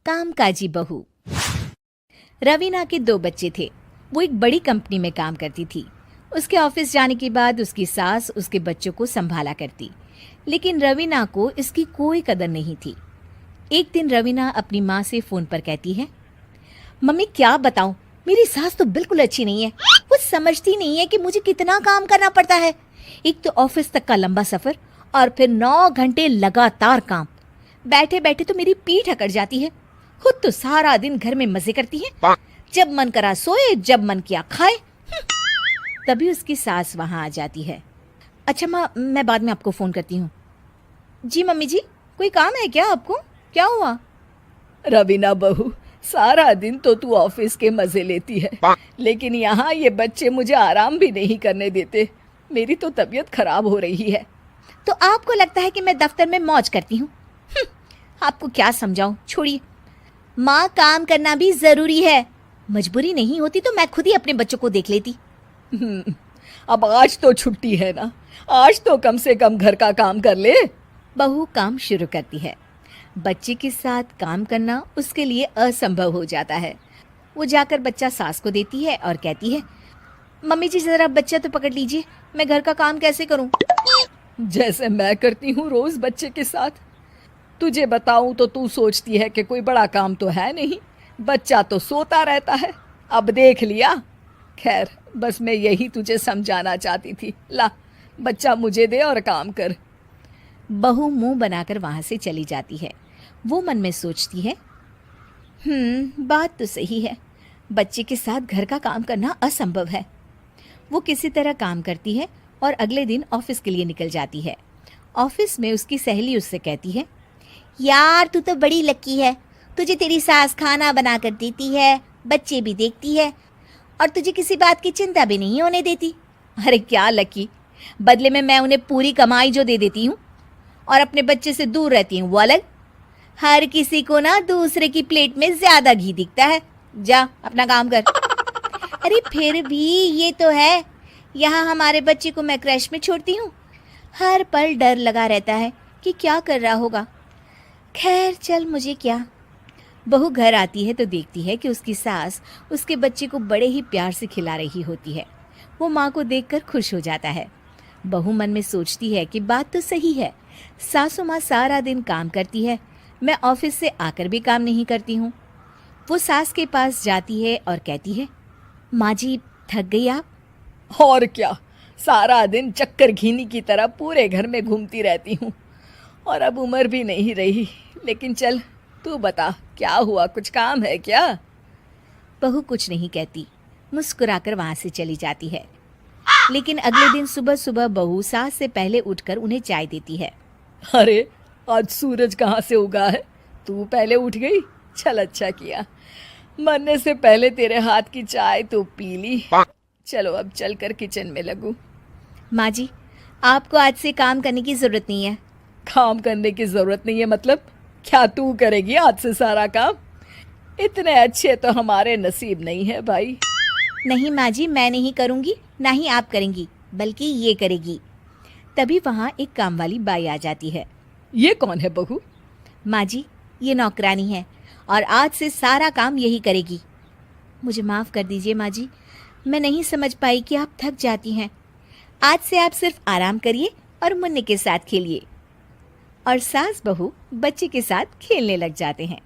कामकाजी बहू। रवीना के 2 बच्चे थे। वो एक बड़ी कंपनी में काम करती थी। उसके ऑफिस जाने के बाद उसकी सास उसके बच्चों को संभाला करती, लेकिन रवीना को इसकी कोई कदर नहीं थी। एक दिन रवीना अपनी माँ से फोन पर कहती है, मम्मी क्या बताऊं, मेरी सास तो बिल्कुल अच्छी नहीं है। वो समझती नहीं है कि मुझे कितना काम करना पड़ता है। एक तो ऑफिस तक का लंबा सफर और फिर 9 घंटे लगातार काम। बैठे बैठे तो मेरी पीठ अकड़ जाती है। खुद तो सारा दिन घर में मजे करती है, जब मन करा सोए, जब मन किया खाए। तभी उसकी सास वहां आ जाती है। अच्छा माँ, मैं बाद में आपको फोन करती हूँ। जी मम्मी जी, कोई काम है क्या आपको? क्या हुआ? रवीना बहू, सारा दिन तो तू ऑफिस के मजे लेती है, लेकिन यहाँ ये बच्चे मुझे आराम भी नहीं करने देते। मेरी तो तबीयत खराब हो रही है। तो आपको लगता है कि मैं दफ्तर में मौज करती हूँ? आपको क्या समझाऊं, छोड़िए। माँ, काम करना भी जरूरी है। मजबूरी नहीं होती तो मैं खुद ही अपने बच्चों को देख लेती। अब आज तो छुट्टी है ना, आज तो कम से कम घर का काम कर ले। बहू काम शुरू करती है। बच्चे के साथ काम करना उसके लिए असंभव हो जाता है। वो जाकर बच्चा सास को देती है और कहती है, मम्मी जी जरा बच्चा तो पकड़ लीजिए, मैं घर का काम कैसे करूं? जैसे मैं करती हूँ रोज बच्चे के साथ। तुझे बताऊं तो तू सोचती है कि कोई बड़ा काम तो है नहीं, बच्चा तो सोता रहता है। अब देख लिया। खैर, बस मैं यही तुझे समझाना चाहती थी। ला, बच्चा मुझे दे और काम कर। बहू मुंह बनाकर वहां से चली जाती है। वो मन में सोचती है, बात तो सही है, बच्चे के साथ घर का काम करना असंभव है। वो किसी तरह काम करती है और अगले दिन ऑफिस के लिए निकल जाती है। ऑफिस में उसकी सहेली उससे कहती है, यार तू तो बड़ी लकी है, तुझे तेरी सास खाना बना कर देती है, बच्चे भी देखती है और तुझे किसी बात की चिंता भी नहीं होने देती। अरे क्या लकी, बदले में मैं उन्हें पूरी कमाई जो दे देती हूँ और अपने बच्चे से दूर रहती हूँ वो अलग। हर किसी को ना दूसरे की प्लेट में ज्यादा घी दिखता है। जा अपना काम कर। अरे फिर भी ये तो है, यहाँ हमारे बच्चे को मैं क्रैश में छोड़ती हूँ, हर पल डर लगा रहता है कि क्या कर रहा होगा। खैर चल, मुझे क्या। बहू घर आती है तो देखती है कि उसकी सास उसके बच्चे को बड़े ही प्यार से खिला रही होती है। वो माँ को देखकर खुश हो जाता है। बहू मन में सोचती है कि बात तो सही है, सासू माँ सारा दिन काम करती है, मैं ऑफिस से आकर भी काम नहीं करती हूँ। वो सास के पास जाती है और कहती है, माँ जी थक गई आप? और क्या, सारा दिन चक्कर घीनी की तरह पूरे घर में घूमती रहती हूँ और अब उम्र भी नहीं रही। लेकिन चल तू बता, क्या हुआ, कुछ काम है क्या? बहू कुछ नहीं कहती, मुस्कुराकर वहां से चली जाती है। लेकिन अगले दिन सुबह सुबह बहू सास से पहले उठकर उन्हें चाय देती है। अरे आज सूरज कहाँ से उगा है, तू पहले उठ गई। चल अच्छा किया, मरने से पहले तेरे हाथ की चाय तो पी ली। चलो अब चलकर किचन में लगूं। माँ जी, आपको आज से काम करने की जरूरत नहीं है। काम करने की जरूरत नहीं है मतलब? क्या तू करेगी आज से सारा काम? इतने अच्छे तो हमारे नसीब नहीं है भाई। नहीं माँ जी, मैं नहीं करूँगी, ना ही आप करेंगी, बल्कि ये करेगी। तभी वहाँ एक काम वाली बाई आ जाती है। ये कौन है बहू? माँ जी, ये नौकरानी है और आज से सारा काम यही करेगी। मुझे माफ़ कर दीजिए माँ जी, मैं नहीं समझ पाई कि आप थक जाती हैं। आज से आप सिर्फ आराम करिए और मुन्ने के साथ खेलिए। और सास बहू बच्चे के साथ खेलने लग जाते हैं।